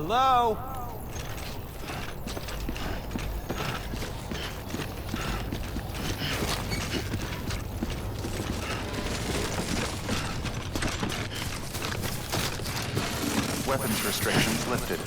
Hello? Weapons restrictions lifted.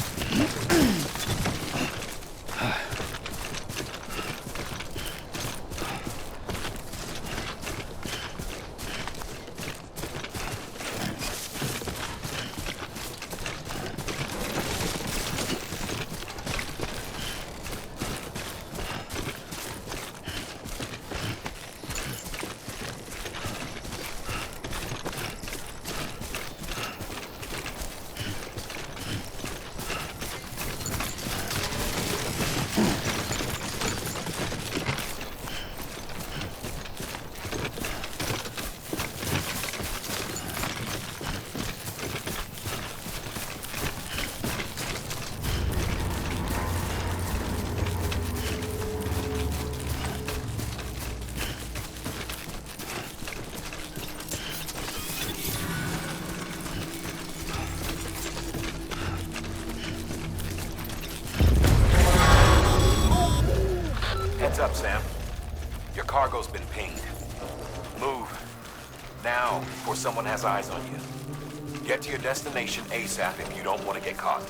Heads up, Sam. Your cargo's been pinged. Move. Now, before someone has eyes on you. Get to your destination ASAP if you don't want to get caught.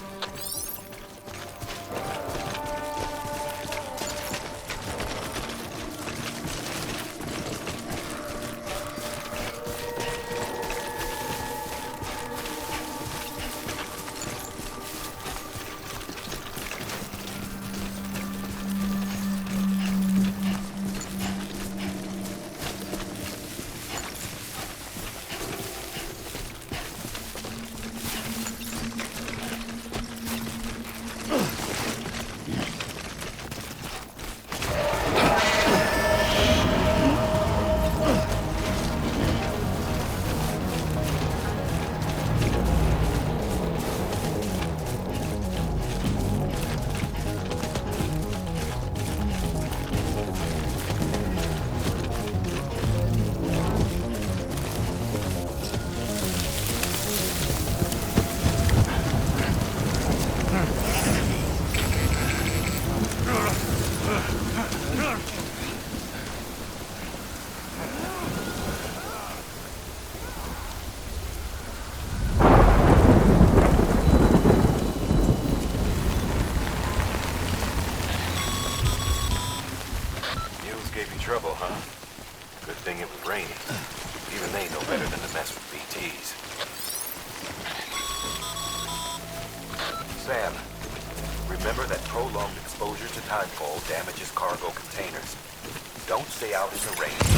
Trouble, huh? Good thing it was raining. Even they know better than to mess with BTs. Sam, remember that prolonged exposure to tidefall damages cargo containers. Don't stay out in the rain.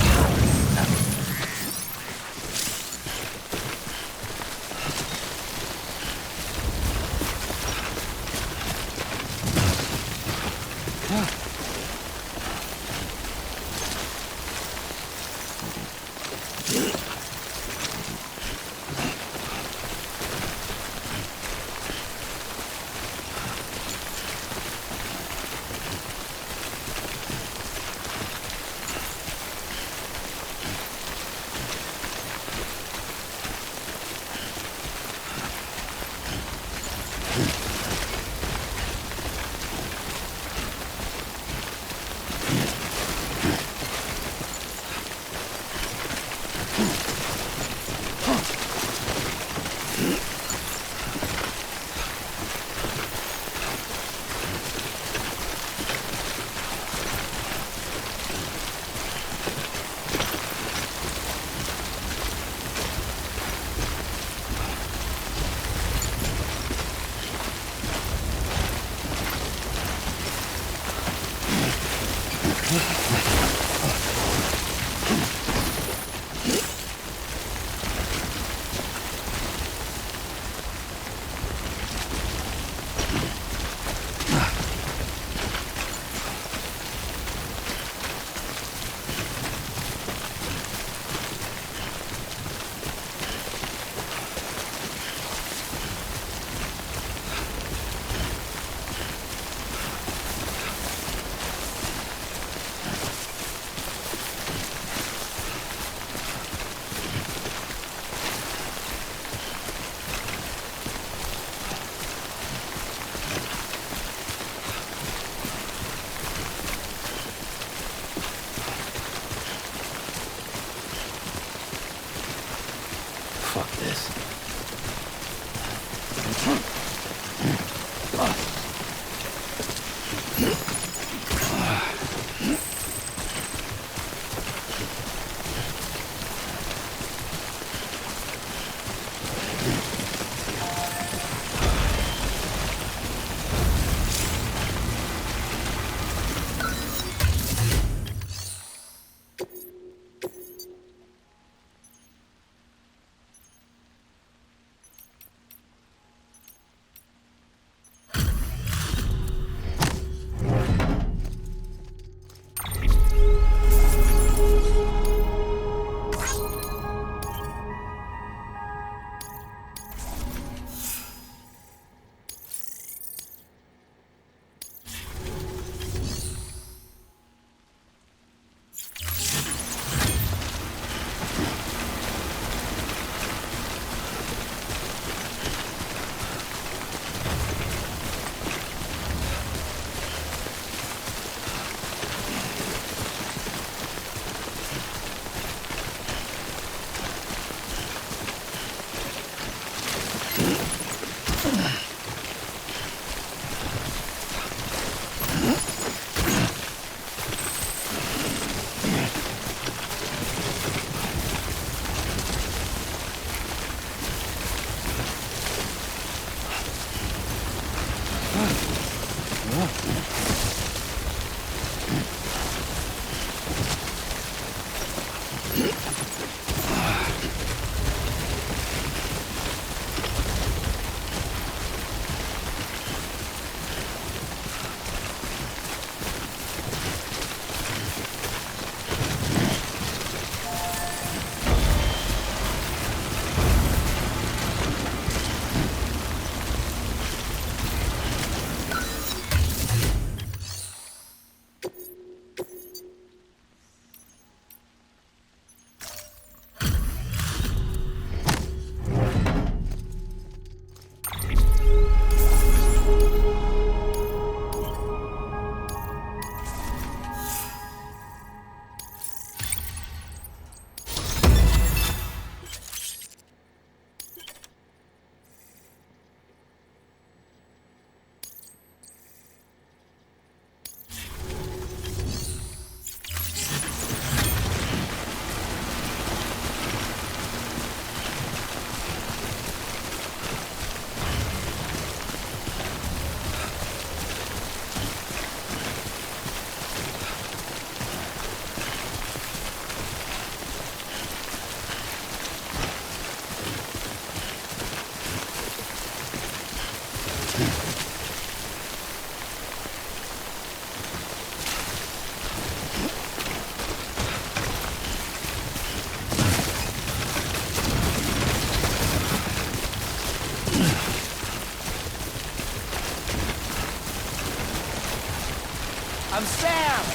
I'm Sam!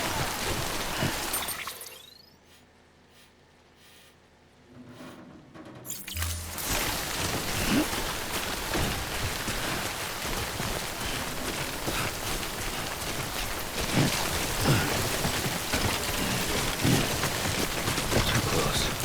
Too close.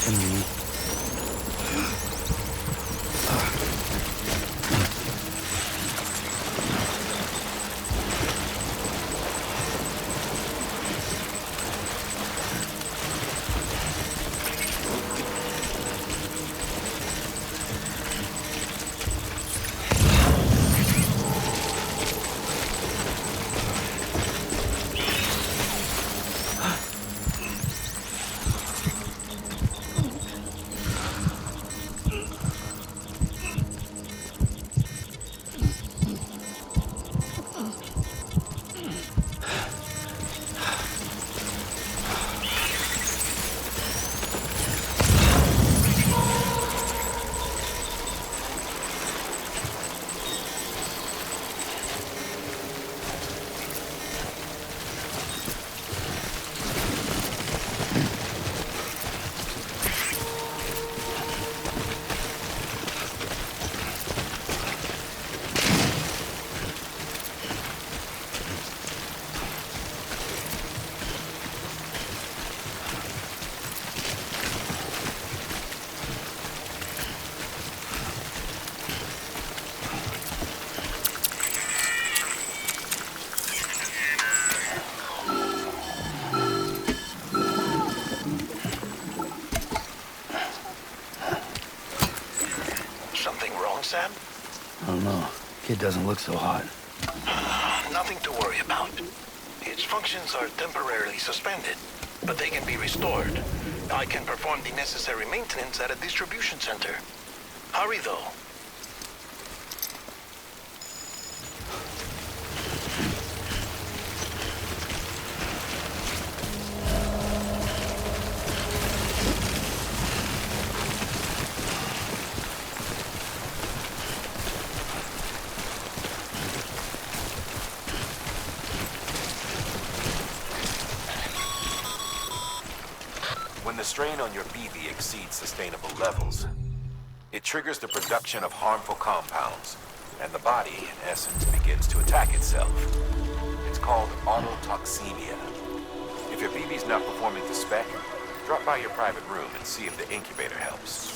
Amelie. Something wrong, Sam? I don't know. Kid doesn't look so hot. Nothing to worry about. Its functions are temporarily suspended, but they can be restored. I can perform the necessary maintenance at a distribution center. Hurry, though. When the strain on your BB exceeds sustainable levels, it triggers the production of harmful compounds, and the body, in essence, begins to attack itself. It's called autotoxemia. If your BB's not performing to spec, drop by your private room and see if the incubator helps.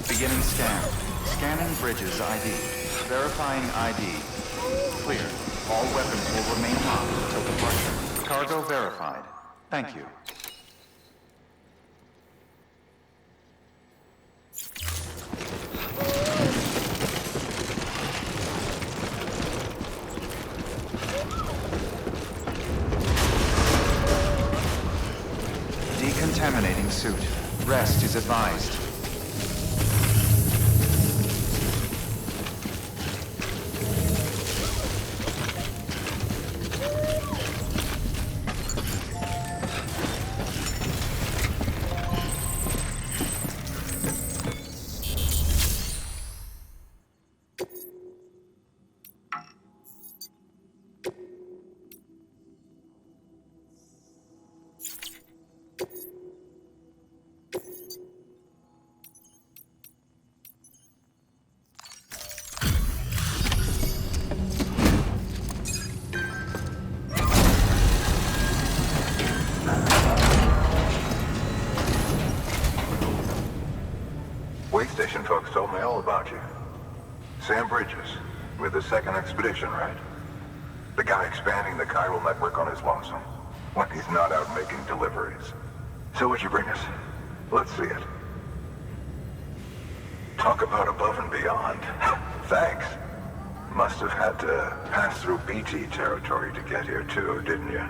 Beginning scan. Scanning bridges ID. Verifying ID. Clear. All weapons will remain locked until departure. Cargo verified. Thank you. Decontaminating suit. Rest is advised. all about you. Sam Bridges, with the second expedition, right? The guy expanding the chiral network on his lonesome, when he's not out making deliveries. So what'd you bring us? Let's see it. Talk about above and beyond. Thanks. Must have had to pass through BT territory to get here too, didn't you?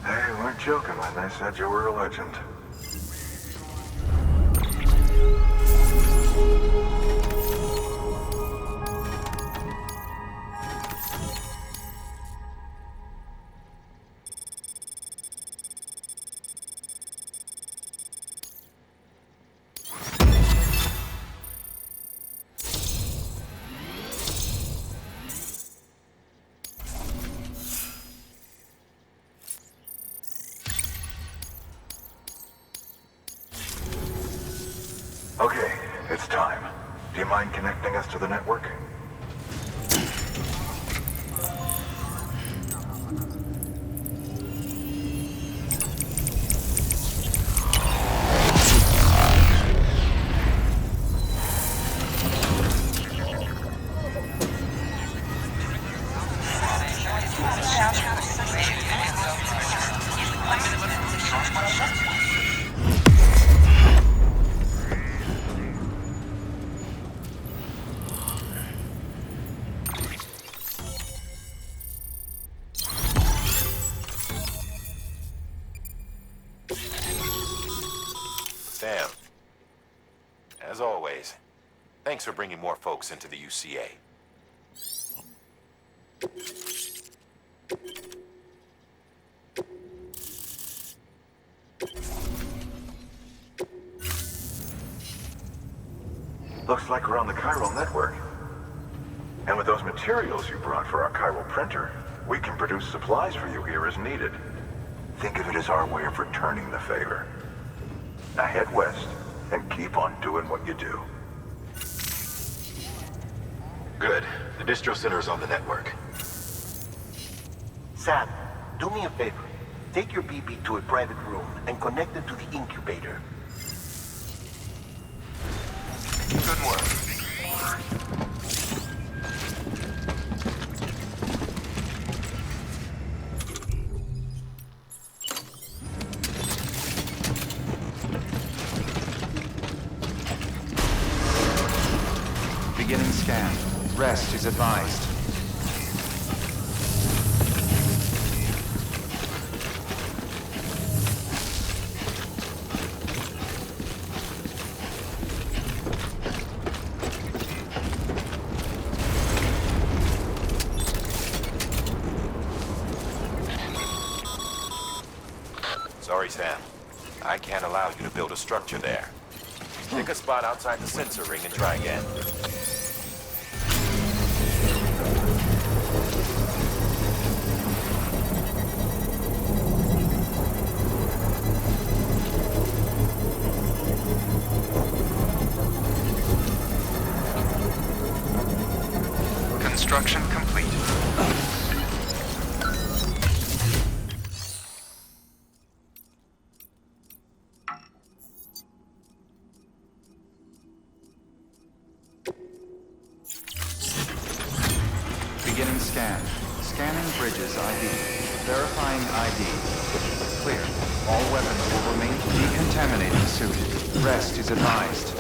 They weren't joking when they said you were a legend. Okay, it's time. Do you mind connecting us to the network? Sam, as always, thanks for bringing more folks into the UCA. Looks like we're on the chiral network. And with those materials you brought for our chiral printer, we can produce supplies for you here as needed. Think of it as our way of returning the favor. Now head west and keep on doing what you do. Good. The distro center is on the network. Sam, do me a favor. Take your BB to a private room and connect it to the incubator. Good work. Beginning scan. Rest is advised. Sorry, Sam. I can't allow you to build a structure there. Pick a spot outside the sensor ring and try again. Construction complete. Beginning scan. Scanning Bridges ID. Verifying ID. Clear. All weapons will remain decontaminating suit. Rest is advised.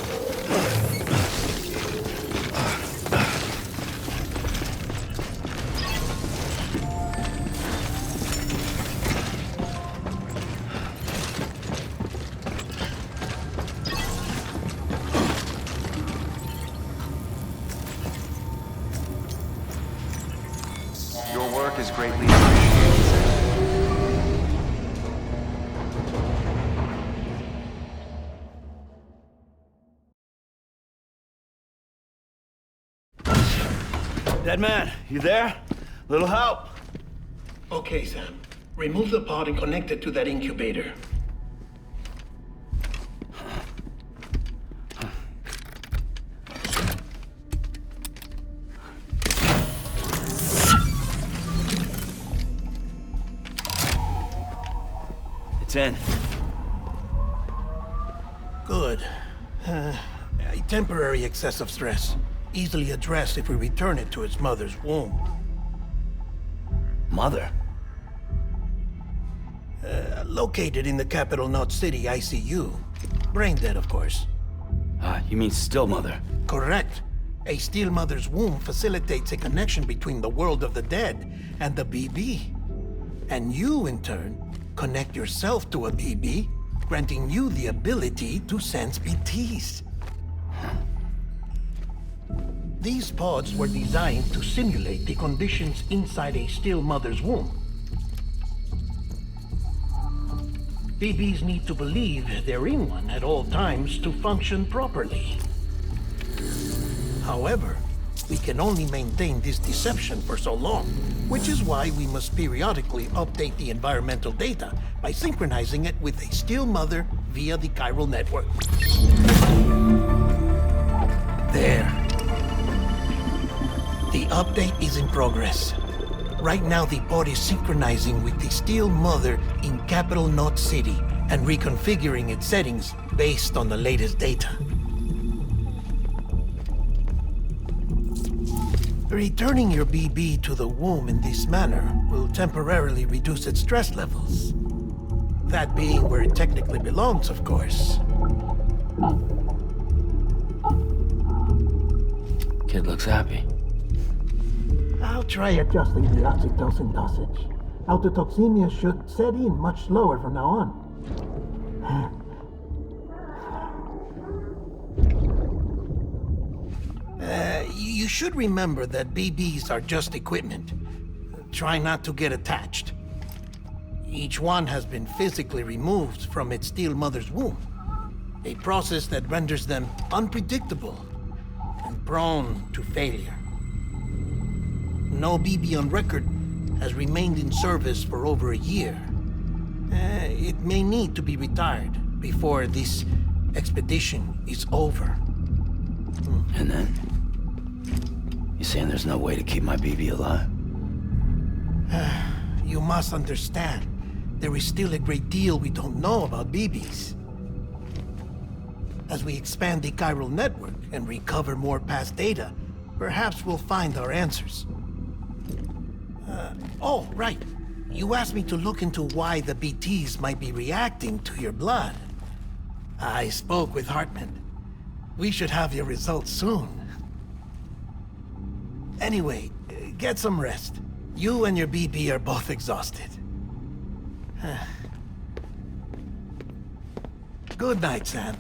Your work is greatly appreciated, sir. Dead man, you there? Little help? Okay, Sam. Remove the pod and connect it to that incubator. It's in. Good. I Temporary excessive stress. Easily addressed if we return it to its mother's womb. Mother? Located in the capital Knot City ICU. Brain dead, of course. You mean still mother? Correct. A still mother's womb facilitates a connection between the world of the dead and the BB. And you, in turn, connect yourself to a BB, granting you the ability to sense BTs. These pods were designed to simulate the conditions inside a still mother's womb. BBs need to believe they're in one at all times to function properly. However, we can only maintain this deception for so long, which is why we must periodically update the environmental data by synchronizing it with a still mother via the chiral network. There. The update is in progress. Right now, the pod is synchronizing with the still mother in capital Knot City and reconfiguring its settings based on the latest data. Returning your BB to the womb in this manner will temporarily reduce its stress levels. That being where it technically belongs, of course. Kid looks happy. I'll try adjusting the oxytocin dosage. Autotoxemia should set in much slower from now on. You should remember that BBs are just equipment. Try not to get attached. Each one has been physically removed from its still mother's womb. A process that renders them unpredictable and prone to failure. No BB on record has remained in service for over a year. It may need to be retired before this expedition is over. And then? You saying there's no way to keep my BB alive? You must understand, there is still a great deal we don't know about BBs. As we expand the chiral network and recover more past data, perhaps we'll find our answers. Oh, right. You asked me to look into why the BTs might be reacting to your blood. I spoke with Hartman. We should have your results soon. Anyway, get some rest. You and your BB are both exhausted. Good night, Sam.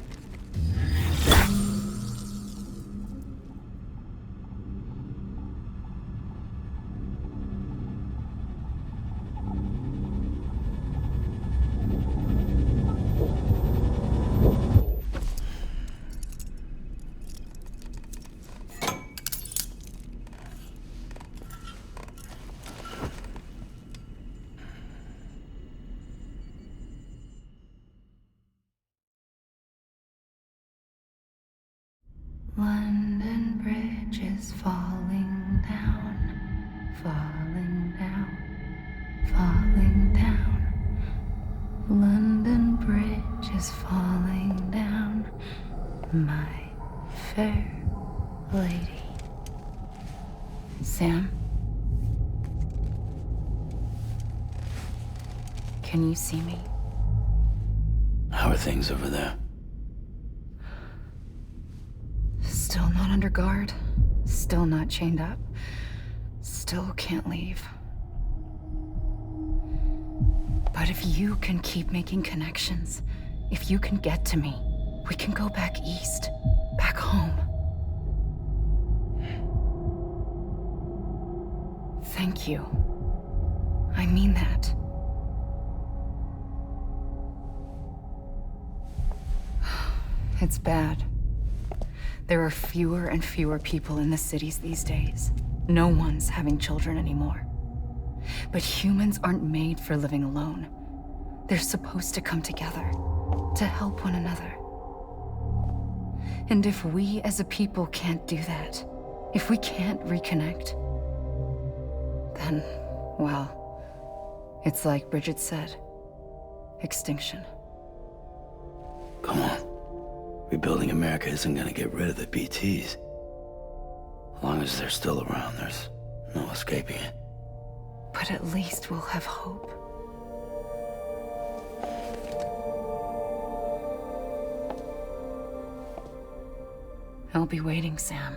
London Bridge is falling down, falling down, falling down. London Bridge is falling down, my fair lady. Sam? Can you see me? How are things over there? Still not under guard, still not chained up, still can't leave. But if you can keep making connections, if you can get to me, we can go back east, back home. Thank you. I mean that. It's bad. There are fewer and fewer people in the cities these days. No one's having children anymore. But humans aren't made for living alone. They're supposed to come together, to help one another. And if we as a people can't do that, if we can't reconnect, then, well, it's like Bridget said, extinction. Come on. Rebuilding America isn't gonna get rid of the BTs. As long as they're still around, there's no escaping it. But at least we'll have hope. I'll be waiting, Sam.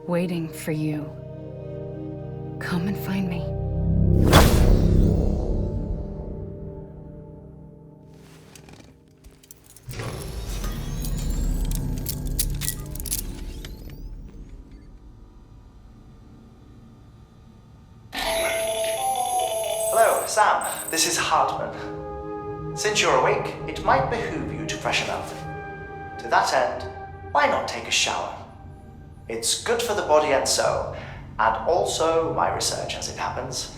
Waiting for you. Come and find me. Hello, Sam. This is Hartman. Since you're awake, it might behoove you to freshen up. To that end, why not take a shower? It's good for the body and soul, and also my research as it happens.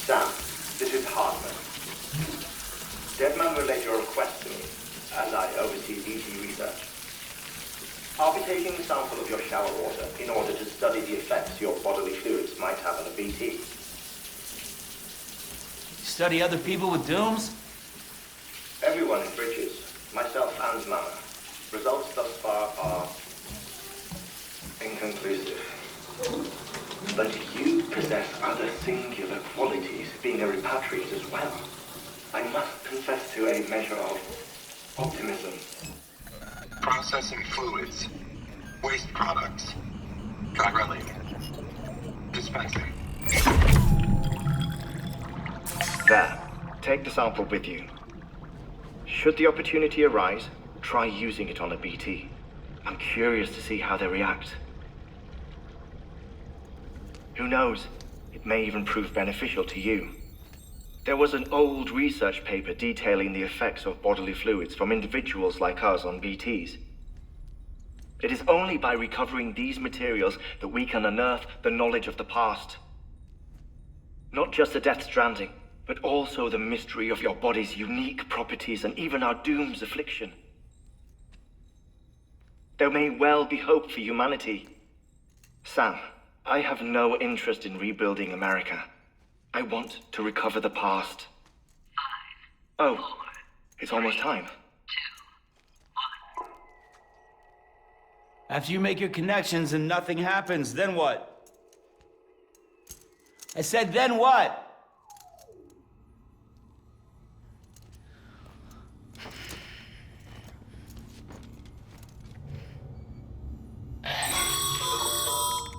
Sam, this is Hartman. Deadman relayed your request to me, as I oversee BT research. I'll be taking a sample of your shower water in order to study the effects your bodily fluids might have on a BT. Study other people with dooms? Everyone in Bridges, myself and Mama. Results thus far are inconclusive. But you possess other singular qualities, being a repatriate as well. I must confess to a measure of optimism. Processing fluids. Waste products. Drilling. Dispensing. There. Take the sample with you. Should the opportunity arise, try using it on a BT. I'm curious to see how they react. Who knows? It may even prove beneficial to you. There was an old research paper detailing the effects of bodily fluids from individuals like us on BTs. It is only by recovering these materials that we can unearth the knowledge of the past. Not just the Death Stranding, but also the mystery of your body's unique properties and even our doom's affliction. There may well be hope for humanity. Sam, I have no interest in rebuilding America. I want to recover the past. 5, oh, 4, it's almost time. 2, 1. After you make your connections and nothing happens, then what? I said, then what?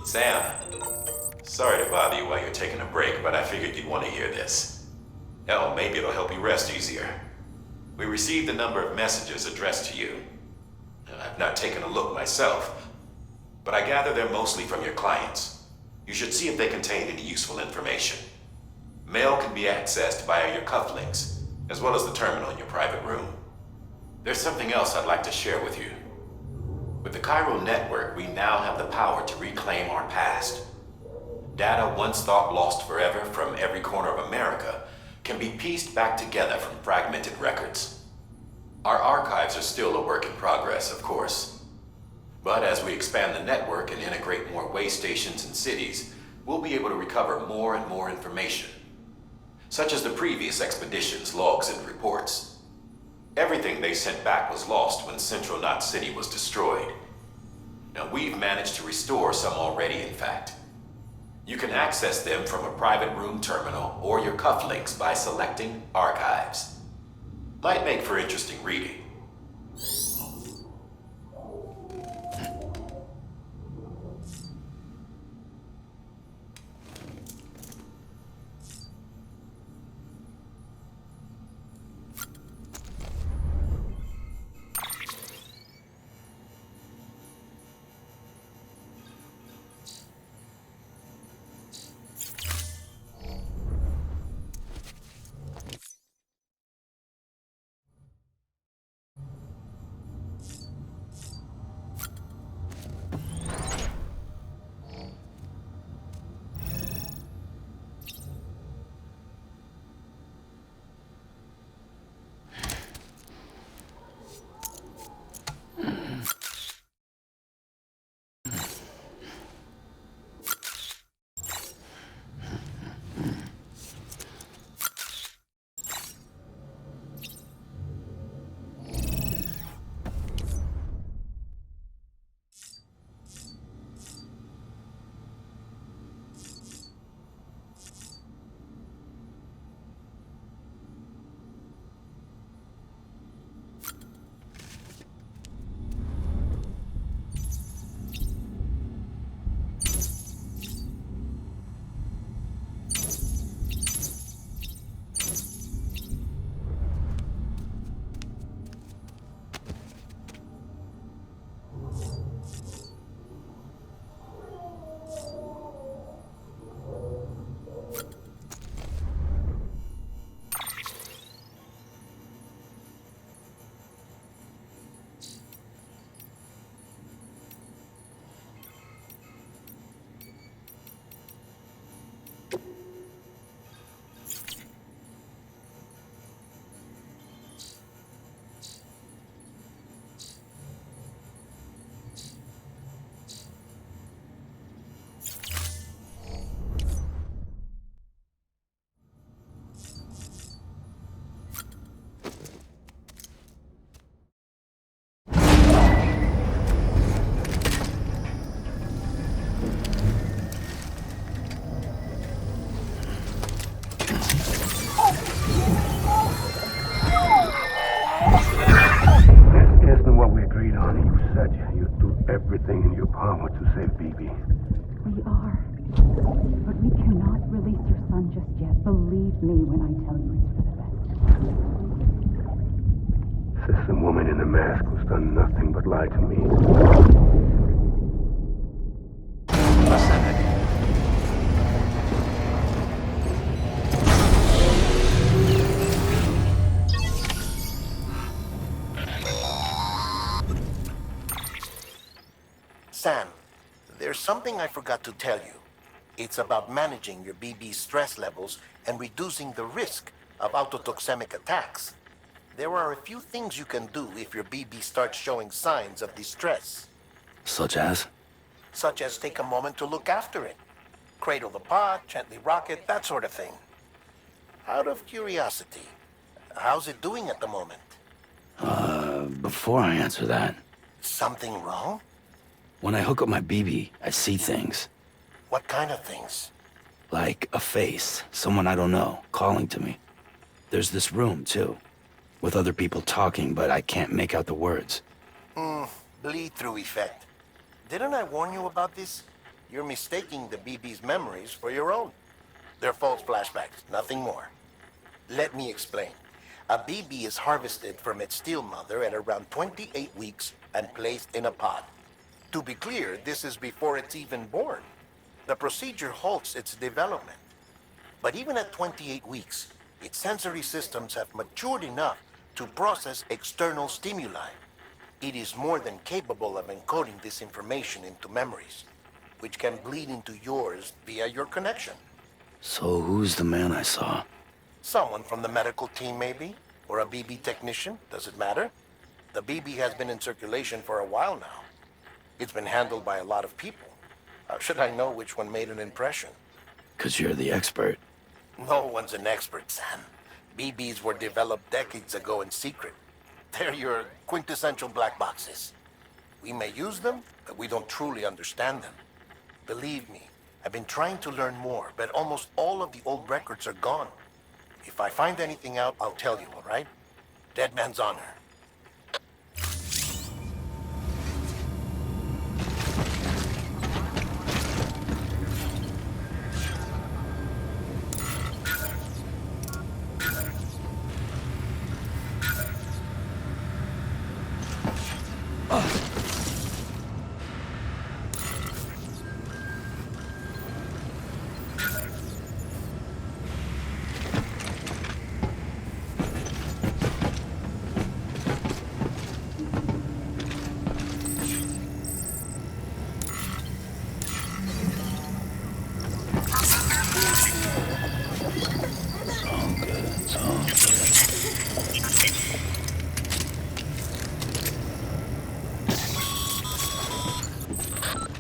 Sam, sorry to bother you while you're taking a break, but I figured you'd want to hear this. Hell, maybe it'll help you rest easier. We received a number of messages addressed to you. I've not taken a look myself, but I gather they're mostly from your clients. You should see if they contain any useful information. Mail can be accessed via your cufflinks, as well as the terminal in your private room. There's something else I'd like to share with you. With the chiral network, we now have the power to reclaim our past. Data once thought lost forever from every corner of America can be pieced back together from fragmented records. Our archives are still a work in progress, of course. But as we expand the network and integrate more way stations and cities, we'll be able to recover more and more information, such as the previous expedition's logs and reports. Everything they sent back was lost when Central Knot City was destroyed. Now, we've managed to restore some already, in fact. You can access them from a private room terminal or your cufflinks by selecting Archives. Might make for interesting reading. Dad, you do everything in your power to save BB. We are. But we cannot release your son just yet. Believe me when I tell you it's for the best. Says the woman in the mask who's done nothing but lie to me. Sam, there's something I forgot to tell you. It's about managing your BB's stress levels and reducing the risk of autotoxemic attacks. There are a few things you can do if your BB starts showing signs of distress. Such as? Such as take a moment to look after it. Cradle the pot, gently rock it, that sort of thing. Out of curiosity, how's it doing at the moment? Before I answer that, Something wrong? when I hook up my BB, I see things. What kind of things? Like a face, someone I don't know, calling to me. There's this room, too, with other people talking, but I can't make out the words. Bleed-through effect. Didn't I warn you about this? You're mistaking the BB's memories for your own. They're false flashbacks, nothing more. Let me explain. A BB is harvested from its steel mother at around 28 weeks and placed in a pod. To be clear, this is before it's even born. The procedure halts its development. But even at 28 weeks, its sensory systems have matured enough to process external stimuli. It is more than capable of encoding this information into memories, which can bleed into yours via your connection. So who's the man I saw? Someone from the medical team, maybe? Or a BB technician? Does it matter? The BB has been in circulation for a while now. It's been handled by a lot of people. How should I know which one made an impression? 'Cause you're the expert. No one's an expert, Sam. BBs were developed decades ago in secret. They're your quintessential black boxes. We may use them, but we don't truly understand them. Believe me, I've been trying to learn more, but almost all of the old records are gone. If I find anything out, I'll tell you, all right? Dead man's honor.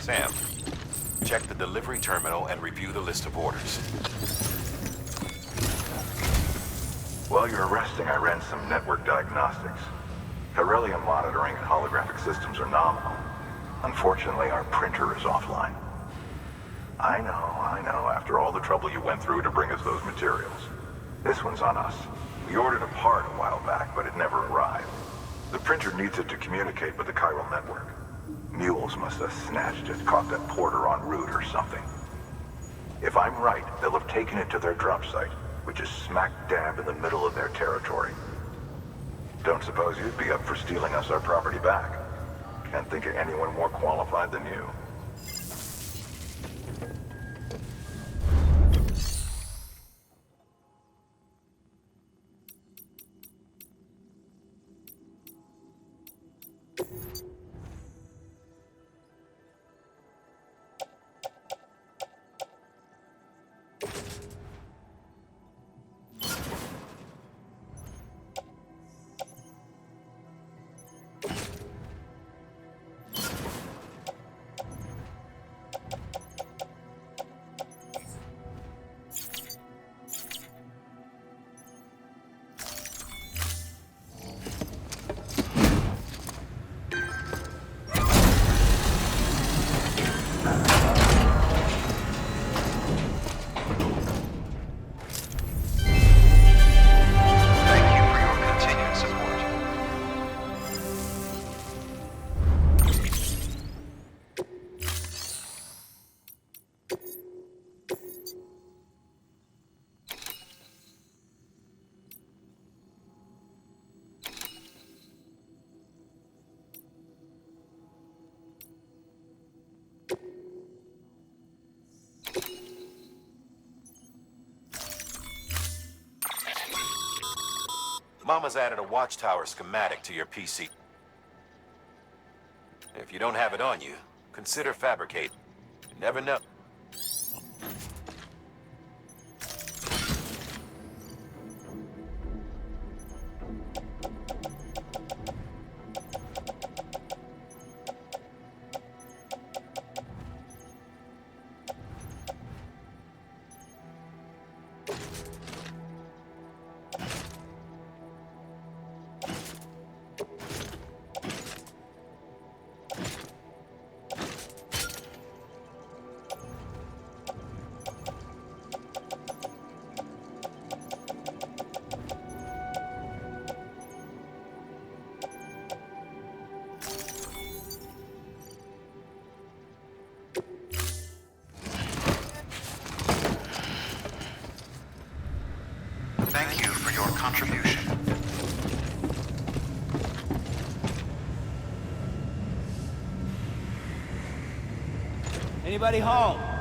Sam, check the delivery terminal and review the list of orders. While you're resting, I ran some network diagnostics. Beryllium monitoring and holographic systems are nominal. Unfortunately, our printer is offline. I know, after all the trouble you went through to bring us those materials. This one's on us. We ordered a part a while back, but it never arrived. The printer needs it to communicate with the chiral network. Mules must have snatched it, caught that porter en route or something. If I'm right, they'll have taken it to their drop site, which is smack dab in the middle of their territory. Don't suppose you'd be up for stealing us our property back? Can't think of anyone more qualified than you. Mama's added a watchtower schematic to your PC. If you don't have it on you, consider fabricating. You never know. Thank you for your contribution. Anybody home?